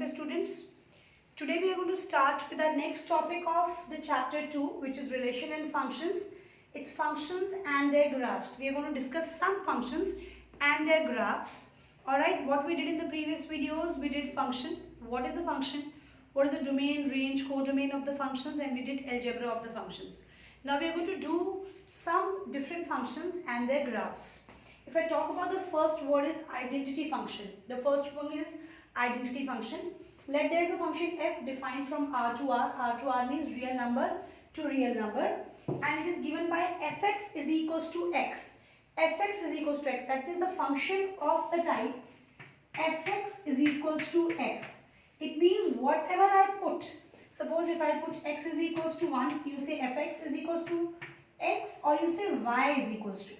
Namaste students. Today we are going to start with our next topic of the chapter 2, which is relation and functions. It's functions and their graphs. We are going to discuss some functions and their graphs. Alright, what we did in the previous videos, we did function. What is a function? What is the domain, range, codomain of the functions, and we did algebra of the functions. Now we are going to do some different functions and their graphs. If I talk about the first word is identity function. The first one is identity function. Let there is a function f defined from R to R. R to R means real number to real number. And it is given by fx is equals to x. Fx is equals to x. That means the function of the type fx is equals to x. It means whatever I put. Suppose if I put x is equals to 1, you say fx is equals to x, or you say y is equals to.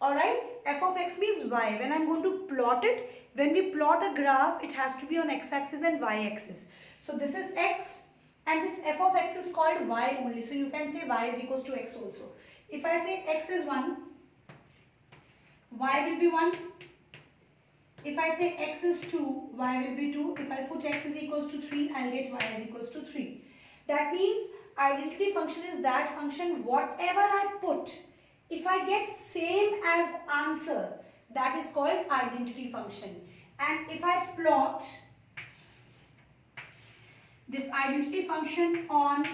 Alright, f of x means y. When I am going to plot it, when we plot a graph, it has to be on x-axis and y-axis. So this is x and this f of x is called y only. So you can say y is equals to x also. If I say x is 1, y will be 1. If I say x is 2, y will be 2. If I put x is equals to 3, I will get y is equals to 3. That means identity function is that function whatever I put, if I get same as answer, that is called identity function. And if I plot this identity function on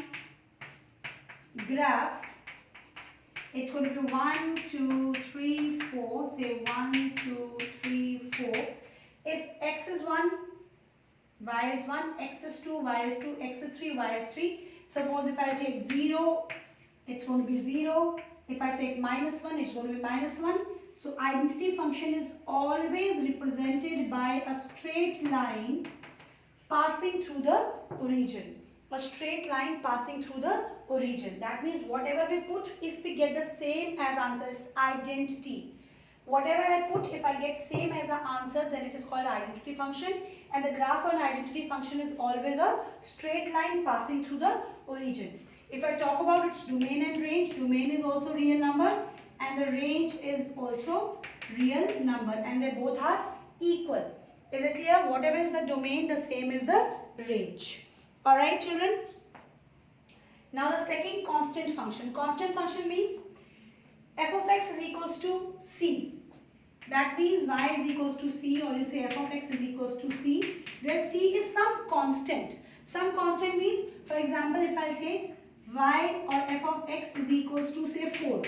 graph, it's going to be 1, 2, 3, 4. Say 1, 2, 3, 4. If x is 1, y is 1, x is 2, y is 2, x is 3, y is 3. Suppose if I take 0, it's going to be 0. If I take minus 1, it's going to be minus 1. So identity function is always represented by a straight line passing through the origin. A straight line passing through the origin. That means whatever we put, if we get the same as answer, it's identity. Whatever I put, if I get same as an answer, then it is called identity function. And the graph on identity function is always a straight line passing through the origin. If I talk about its domain and range, domain is also real number and the range is also real number, and they both are equal. Is it clear? Whatever is the domain, the same is the range. Alright children. Now the second constant function. Constant function means f of x is equals to c. That means y is equals to c, or you say f of x is equals to c, where c is some constant. Some constant means, for example, if I take y or f of x is equals to say 4.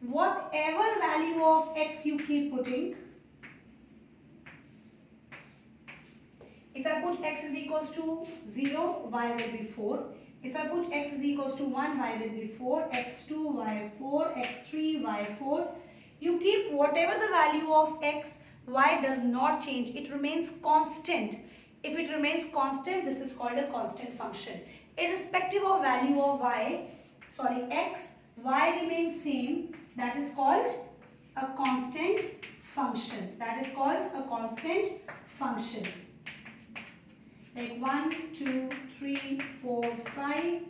Whatever value of x you keep putting, if I put x is equals to 0, y will be 4. If I put x is equals to 1, y will be 4, x2, y 4, x3, y 4. You keep whatever the value of x, y does not change. It remains constant. If it remains constant, this is called a constant function. Irrespective of value of x, y remains same. That is called a constant function. That is called a constant function. Like 1, 2, 3, 4, 5.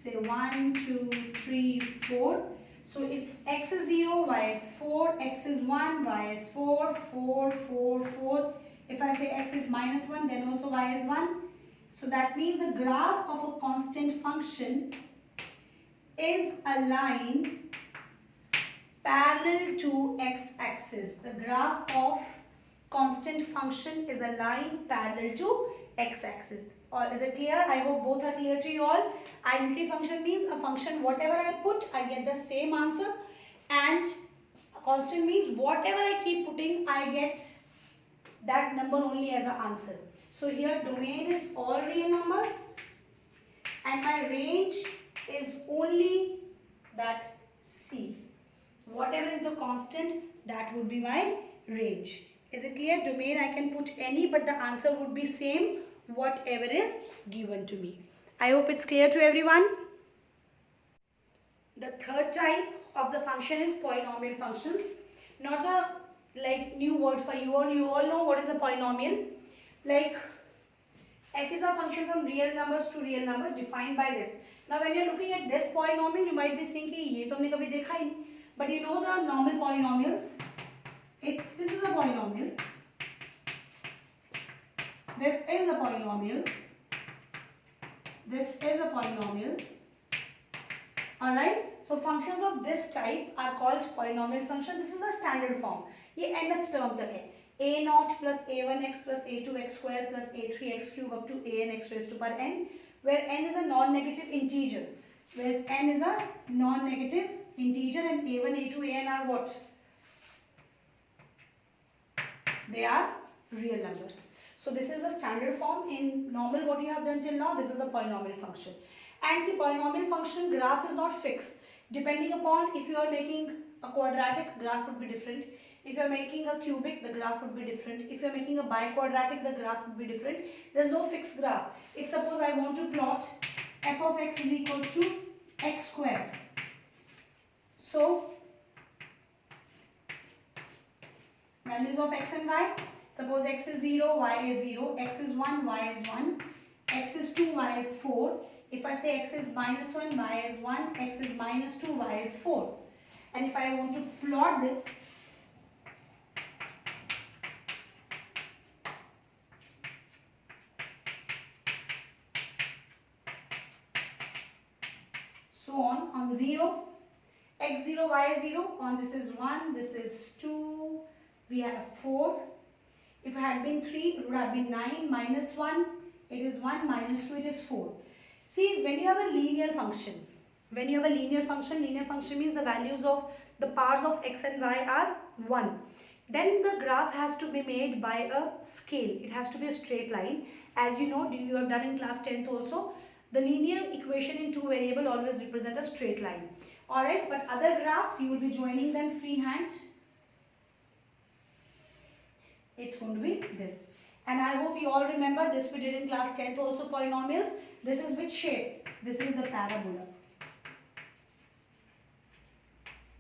Say 1, 2, 3, 4. So if x is 0, y is 4, x is 1, y is 4, 4, 4, 4. If I say x is minus 1, then also y is 1. So that means the graph of a constant function is a line parallel to x-axis. The graph of constant function is a line parallel to x-axis. Is it clear? I hope both are clear to you all. Identity function means a function whatever I put, I get the same answer. And a constant means whatever I keep putting, I get that number only as an answer. So here domain is all real numbers and my range is only that c. Whatever is the constant, that would be my range. Is it clear? Domain I can put any, but the answer would be same whatever is given to me. I hope it's clear to everyone. The third type of the function is polynomial functions. Not a new word for you all. You all know what is a polynomial. Like f is a function from real numbers to real number defined by this. Now when you are looking at this polynomial, you might be thinking, ye to humne kabhi dekha hi nahi. But you know the normal polynomials. This is a polynomial. This is a polynomial. This is a polynomial. Alright, so functions of this type are called polynomial function. This is the standard form. ये nth term तक है. a0 plus a1x plus a2x square plus a3x cube up to an x raised to power n, where n is a non-negative integer. Whereas n is a non-negative integer and a1, a2, an are what? They are real numbers. So this is the standard form. In normal what you have done till now, this is the polynomial function. And see, polynomial function graph is not fixed. Depending upon if you are making a quadratic, graph would be different. If you are making a cubic, the graph would be different. If you are making a biquadratic, the graph would be different. There is no fixed graph. If suppose I want to plot f of x is equals to x square. So values of x and y. Suppose x is 0, y is 0, x is 1, y is 1, x is 2, y is 4. If I say x is minus 1, y is 1, x is minus 2, y is 4. And if I want to plot this, so on 0, x 0, y 0, on this is 1, this is 2, we have 4. If it had been 3, it would have been 9, minus 1, it is 1, minus 2, it is 4. See, when you have a linear function linear function means the values of the powers of x and y are 1. Then the graph has to be made by a scale. It has to be a straight line. As you know, you have done in class 10th also, the linear equation in two variable always represent a straight line. Alright, but other graphs, you will be joining them freehand. It's going to be this. And I hope you all remember this we did in class 10th also, polynomials. This is which shape? This is the parabola.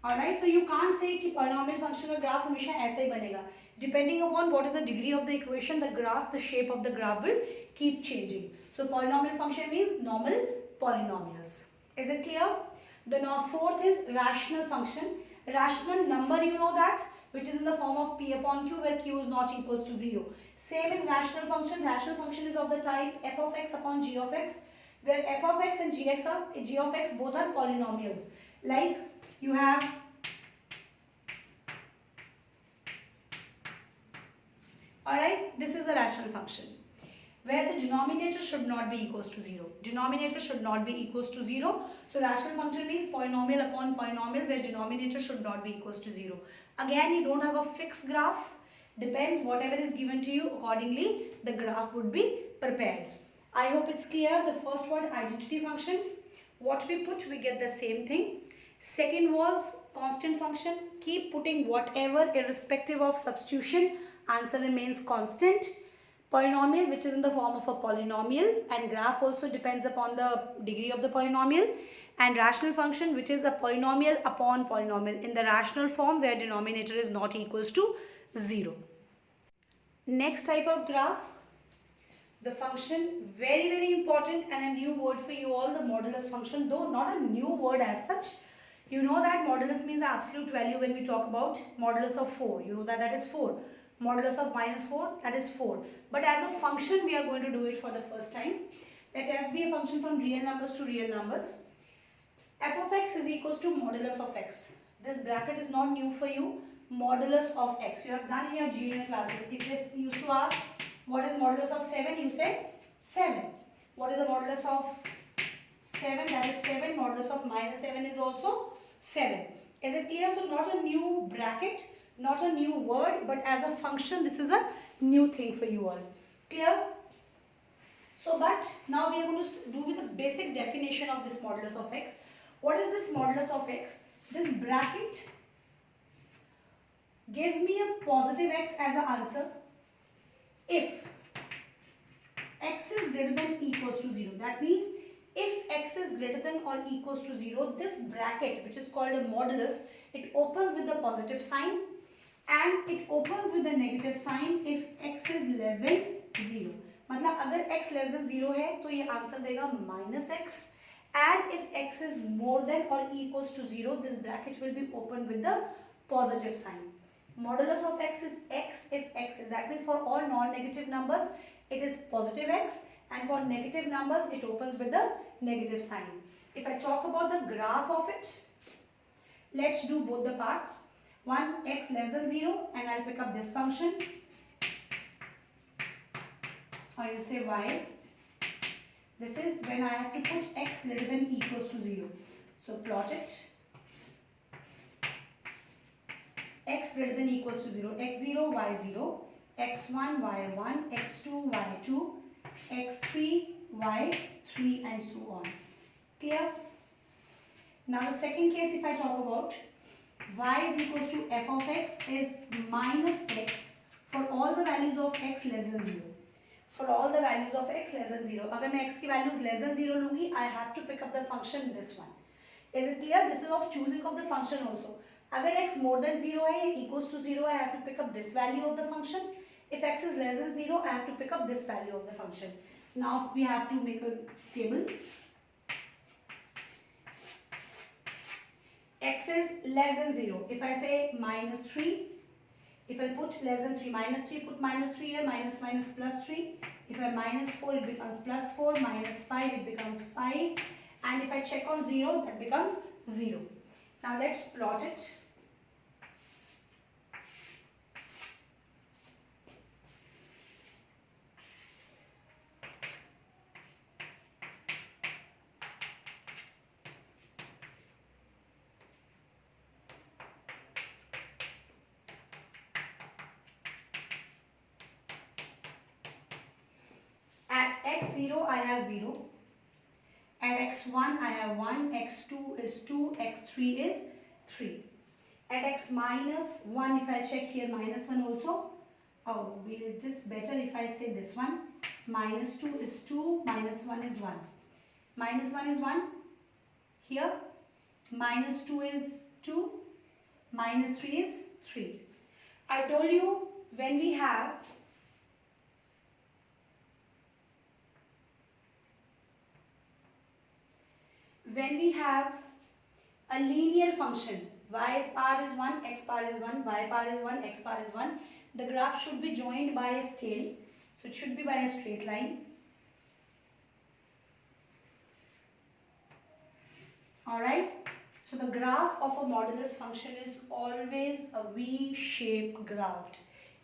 Alright, so you can't say कि polynomial function का graph हमेशा ऐसे ही बनेगा. Depending upon what is the degree of the equation, the graph, the shape of the graph will keep changing. So polynomial function means normal polynomials. Is it clear? The fourth is rational function. Rational number, you know that, which is in the form of p upon q, where q is not equals to 0. Same is rational function. Rational function is of the type f of x upon g of x, where f of x and g of x both are polynomials. Like you have alright, this is a rational function where the denominator should not be equals to 0. Denominator should not be equals to 0. So rational function means polynomial upon polynomial where denominator should not be equals to 0. Again, you don't have a fixed graph. Depends whatever is given to you, accordingly the graph would be prepared. I hope it's clear. The first one, identity function. What we put, we get the same thing. Second was constant function. Keep putting whatever irrespective of substitution. Answer remains constant. Polynomial, which is in the form of a polynomial, and graph also depends upon the degree of the polynomial. And rational function, which is a polynomial upon polynomial in the rational form where denominator is not equals to 0. Next type of graph, the function, very important, and a new word for you all, the modulus function, though not a new word as such. You know that modulus means the absolute value when we talk about modulus of 4. You know that that is 4. Modulus of minus 4, that is 4. But as a function, we are going to do it for the first time. Let f be a function from real numbers to real numbers. F of x is equals to modulus of x. This bracket is not new for you. Modulus of x. You have done in your junior classes. If this used to ask, what is modulus of 7? You say 7. What is the modulus of 7? That is 7. Modulus of minus 7 is also 7. Is it clear? So not a new bracket, not a new word, but as a function, this is a new thing for you all. Clear? So, but now we are going to do with the basic definition of this modulus of x. What is this modulus of x? This bracket gives me a positive x as an answer if x is greater than equals to 0. That means if x is greater than or equals to 0, this bracket, which is called a modulus, it opens with the positive sign and it opens with the negative sign if x is less than 0. मतलब अगर x less than 0 है तो ये answer देगा minus x, and if x is more than or equals to 0, this bracket will be opened with the positive sign. Modulus of x is x if x is, that means for all non-negative numbers, it is positive x, and for negative numbers it opens with the negative sign. If I talk about the graph of it, let's do both the parts. One, x less than 0, and I'll pick up this function, or you say y. This is when I have to put x greater than equals to 0. So plot it. X greater than equals to 0, x0, y0, x1, y1, x2, y2, x3, y3, and so on. Clear? Now the second case, if I talk about y is equals to f of x is minus x for all the values of x less than 0. For all the values of x less than 0. अगर मैं x की values less than 0 लूँगी, I have to pick up the function this one. Is it clear? This is of choosing of the function also. अगर x more than 0 है, equals to 0, I have to pick up this value of the function. If x is less than 0, I have to pick up this value of the function. Now we have to make a table. X is less than 0. If I say minus 3, if I put less than 3, minus 3, put minus 3 here, minus minus plus 3. If I minus 4, it becomes plus 4, minus 5, it becomes 5. And if I check on 0, that becomes 0. Now let's plot it. At x0 I have 0, at x1 I have 1, x2 is 2, x3 is 3. At x minus 1, if I check here minus 1 also, oh, we'll just better if I say this one, minus 2 is 2, minus 1 is 1. Minus 1 is 1, here, minus 2 is 2, minus 3 is 3. I told you when we have a linear function, y power is 1, x power is 1, y power is 1, x power is 1, the graph should be joined by a scale. So it should be by a straight line. Alright. So the graph of a modulus function is always a V-shaped graph.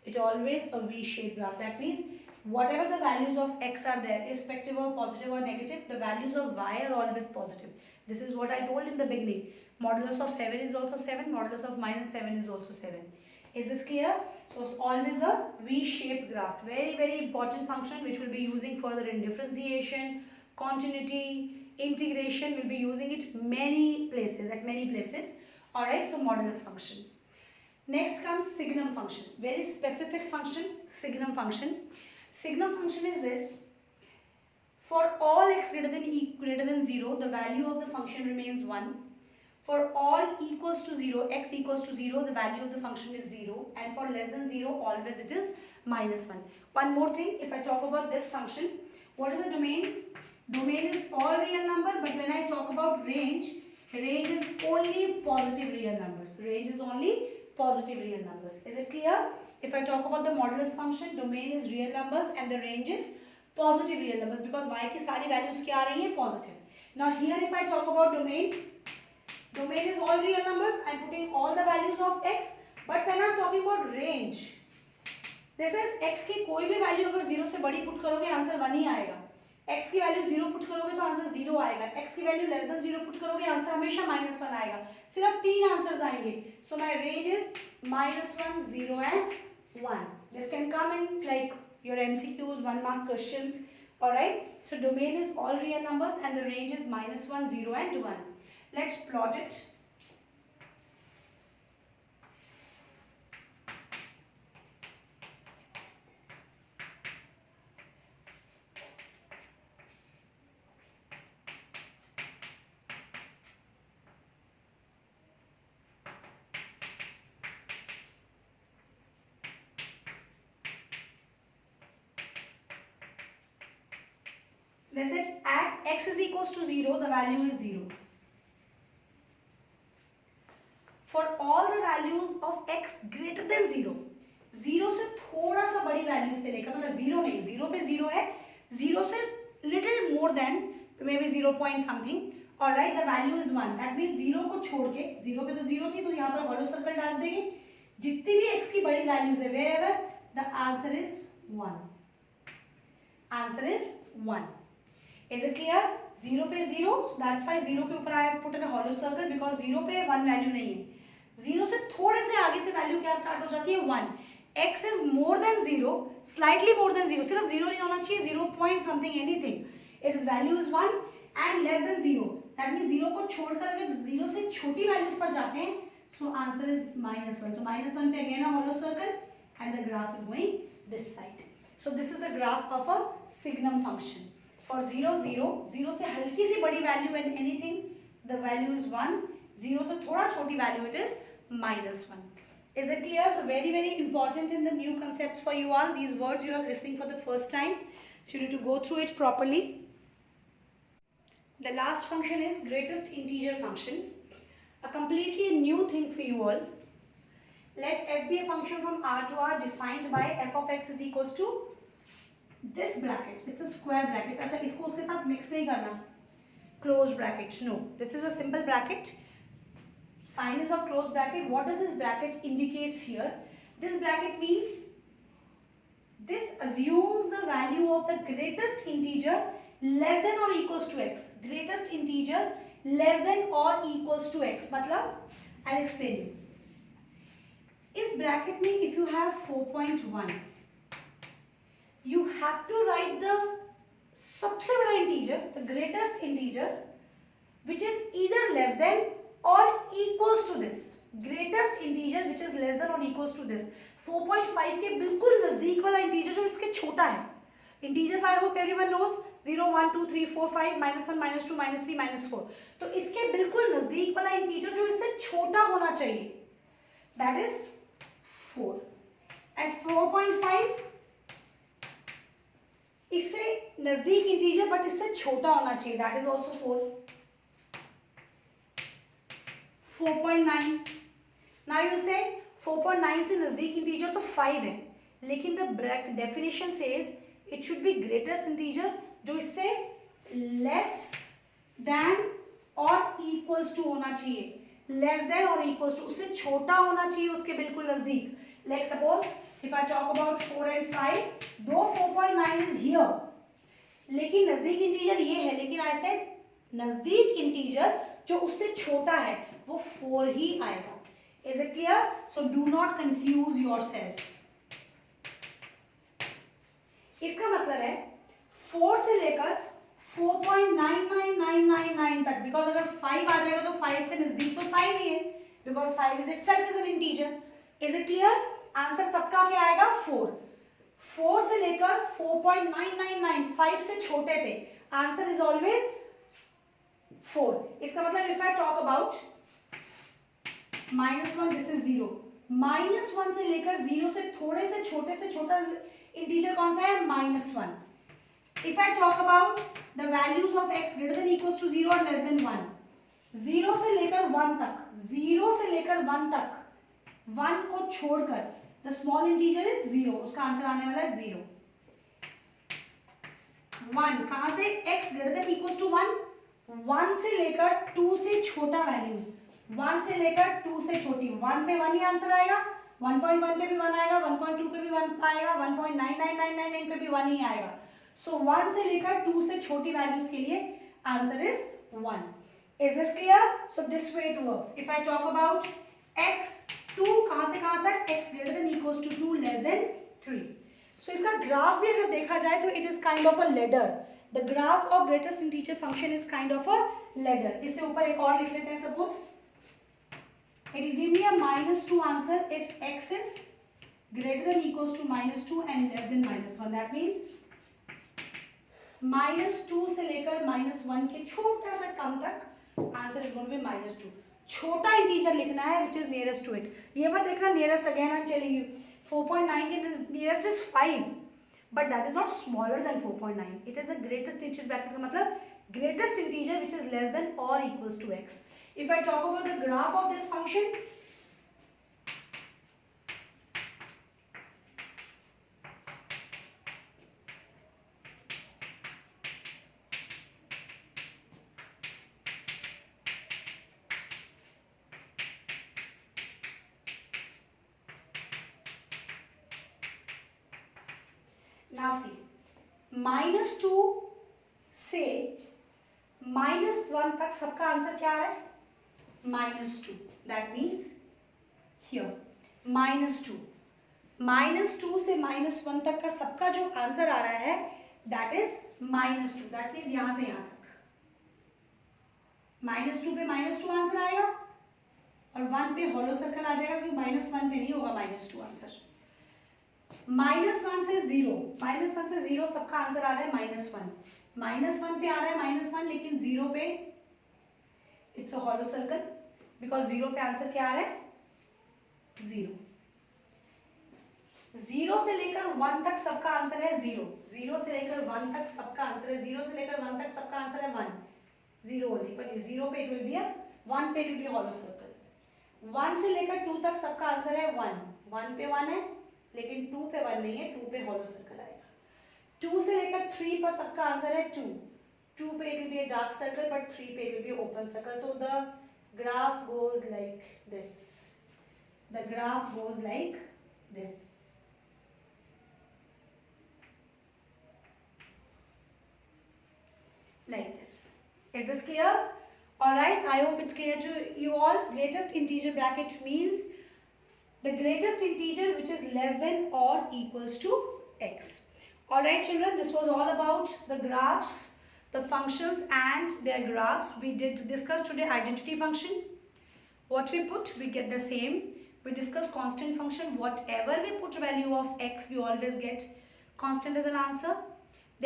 It always a V-shaped graph. That means whatever the values of x are there, irrespective of positive or negative, the values of y are always positive. This is what I told in the beginning. Modulus of 7 is also 7, modulus of minus 7 is also 7. Is this clear? So it's always a V-shaped graph. Very, very important function which we'll be using further in differentiation, continuity, integration. We'll be using it at many places. Alright, so modulus function. Next comes signum function. Very specific function, signum function. Signum function is this. For all x greater than 0, the value of the function remains 1. For all equals to 0, x equals to 0, the value of the function is 0. And for less than 0, always it is minus 1. One more thing, if I talk about this function, what is the domain? Domain is all real number, but when I talk about range, range is only positive real numbers. Range is only positive real numbers. Is it clear? If I talk about the modulus function, domain is real numbers and the range is positive real numbers because y की सारी values क्या आ रही हैं? Positive. Now here if I talk about domain, domain is all real numbers. I'm putting all the values of x. But when I'm talking about range, this is x की कोई भी value अगर 0 से बड़ी put करोगे answer 1 ही आएगा. x की value 0 put करोगे तो आंसर 0 आएगा. x की value less than 0 put करोगे आंसर हमेशा -1 आएगा. सिर्फ 3 आंसर्स आएंगे. So my range is -1, 0 and 1. This can come in like your MCQs, 1 mark questions. Alright. So domain is all real numbers and the range is -1, 0 and 1. Let's plot it. They said at x is equals to 0, the value is 0. For all the values of x greater than 0, 0 से थोड़ा सा बड़ी value से लेकर, मतलब 0 नहीं, 0 पे 0 है, 0 से little more than may be 0 point something, alright, the value is 1, that means 0 को छोड़ के, 0 पे तो 0 थी तो यहाँ पर हॉलो सर्कल डाल देंगे, जितनी भी x की बड़ी वैल्यूज है wherever the answer is 1, answer is 1. Is it clear? 0 पे 0, so that's why 0 के ऊपर I have put in a hollow circle because 0 पे 1 वैल्यू नहीं है, 0 से थोड़े से आगे से वैल्यू क्या स्टार्ट हो जाती है 1, x is more than 0, slightly more than 0, सिर्फ 0 नहीं होना चाहिए, 0 point something anything, its value is 1 and less than 0, that means 0 को छोड़कर अगर 0 से छोटी वैल्यूज पर जाते हैं, so answer is -1, so -1 पे again a hollow circle and the graph is going this side. So this is the graph of a signum function. For 0, 0, 0 से हल्की सी बड़ी value and anything, the value is 1, 0 से थोड़ा छोटी value it is -1. Is it clear? So very, very important in the new concepts for you all. These words you are listening for the first time. So you need to go through it properly. The last function is greatest integer function. A completely new thing for you all. Let f be a function from R to R defined by f of x is equals to this bracket. It's a square bracket. अच्छा इसको उसके साथ mix नहीं करना. Closed bracket. No. This is a simple bracket. Sign is of closed bracket. What does this bracket indicates here? This bracket means this assumes the value of the greatest integer less than or equals to x. Greatest integer less than or equals to x. मतलब I'll explain you. इस bracket में if you have 4.1, you have to write the सबसे बड़ा integer, the greatest integer, which is either less than or equals to this. Greatest integer which is less than or equals to this. 4.5 के बिल्कुल नजदीक वाला integer जो इसके छोटा है. Integers I hope everyone knows 0, 1, 2, 3, 4, 5, -1, -2, -3, -4. तो इसके बिल्कुल नजदीक वाला integer जो इससे छोटा होना चाहिए, that is 4. As 4.5 इससे नजदीक integer but इससे छोटा होना चाहिए, that is also 4. 4.9. Now you say 4.9 से नजदीक integer तो 5 है, लेकिन the definition says it should be greatest integer जो इससे less than or equals to होना चाहिए, less than or equals to, उससे छोटा होना चाहिए उसके बिल्कुल नजदीक. Like suppose if I talk about 4 and 5, though 4.9 is here, लेकिन नजदीक integer ये है, लेकिन I said नजदीक integer जो उससे छोटा है वो 4 ही आएगा. Is it clear? So do not confuse yourself. इसका मतलब है 4 से लेकर 4.99999 तक, बिकॉज अगर 5 आ जाएगा तो 5 के नजदीक तो 5 ही है, because 5 is itself is an integer. Is it clear? Answer सबका क्या आएगा 4. 4 से लेकर 4.999, 5 से छोटे पे, आंसर इज ऑलवेज 4. इसका मतलब if I talk about -1, this is 0. -1 से लेकर 0 से थोड़े से छोटा इंटीजर कौन सा है? -1. If I talk about the values of x greater than equals to 0 और लेस देन 1, 0 से लेकर 1 तक, 0 से लेकर 1 तक, 1 को छोड़कर द स्मॉल इंटीजर इज 0, उसका आंसर आने वाला है 0. 1 कहां से? x greater than equals to 1, 1 से लेकर 2 से छोटा वैल्यूज, 1 से लेकर 2 से छोटी, 1 पे 1 ही आंसर आएगा, 1.1 पे भी 1 आएगा, 1.2 पे भी 1 आएगा, 1.99999 पे भी 1 ही आएगा. सो 1 से लेकर 2 से छोटी वैल्यूज के लिए answer is 1. Is this clear? So this way it works. If I talk about x, 2 कहां से कहां तक? x greater than equals to 2 less than 3. So इसका ग्राफ भी अगर देखा जाए तो it is kind of a ladder. The graph of greatest integer function is kind of a ladder. इससे ऊपर एक और लिख लेते हैं. Suppose it will give me a -2 answer if x is greater than equals to -2 and less than -1. that means -2 से लेकर -1 के छोटा सा कम तक answer is going to be -2. छोटा इंटीजर लिखना है which is nearest to it. ये मत देखना nearest, again I am telling you 4.9 के nearest is 5, but that is not smaller than 4.9. it is a greatest integer bracket का मतलब greatest integer which is less than or equals to x. If I talk about the graph of this function, Now see, -2 से -1 तक सबका answer क्या आ रहा है? -2. That means here -2. -2 से -1 तक का सबका जो आंसर आ रहा है that is -2. That means यहाँ से यहाँ तक -2 पे -2 आंसर आएगा और 1 पे हॉलो सर्कल आ जाएगा क्योंकि -1 पे नहीं होगा -2 आंसर. -1 से 0 सबका आंसर आ रहा है -1. -1 पे आ रहा है -1 लेकिन 0 पे it's a hollow circle because 0 पे आंसर क्या आ रहा है? 0. 0 से लेकर 1 तक सबका आंसर है 0. 0 से लेकर 1 तक सबका आंसर है 0 से लेकर 1 तक सबका आंसर है 1. 0 ओनली, बट 0 पे इट विल बी अ 1 पे it will be hollow circle. 1 से लेकर 2 तक सबका आंसर है 1. 1 पे 1 है लेकिन 2 पे 1 नहीं है, 2 पे हॉलो सर्कल आएगा. 2 से लेकर 3 पर सबका आंसर है 2. 2 पे it will be a dark circle but 3 पे it will be open circle. So the graph goes like this. The graph goes like this. Like this. Is this clear? Alright, I hope it's clear to you all. Greatest integer bracket means the greatest integer which is less than or equals to x. Alright children, this was all about the graphs, the functions and their graphs. We did discuss today identity function. What we put, we get the same. We discussed constant function. Whatever we put value of x, we always get constant as an answer.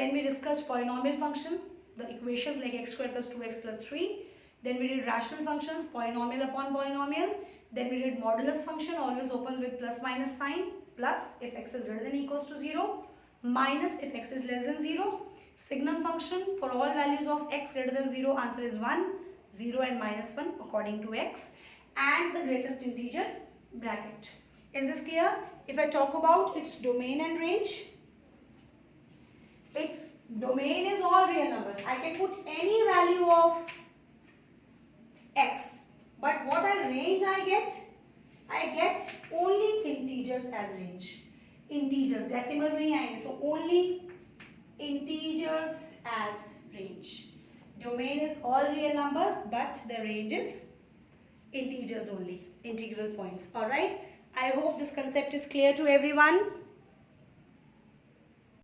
Then we discussed polynomial function, the equations like x squared plus 2x plus 3. Then we did rational functions, polynomial upon polynomial. Then we did modulus function, always opens with plus minus sign. Plus if x is greater than or equals to 0. Minus if x is less than 0. Signum function, for all values of x greater than 0, answer is 1, 0 and -1 according to x. And the greatest integer bracket. Is this clear? If I talk about its domain and range, its domain is all real numbers. I can put any value of x, but what range I get? I get only integers as range. Integers, decimals nahi aayenge, so only integers as range. Domain is all real numbers, but the range is integers only, integral points. Alright, I hope this concept is clear to everyone.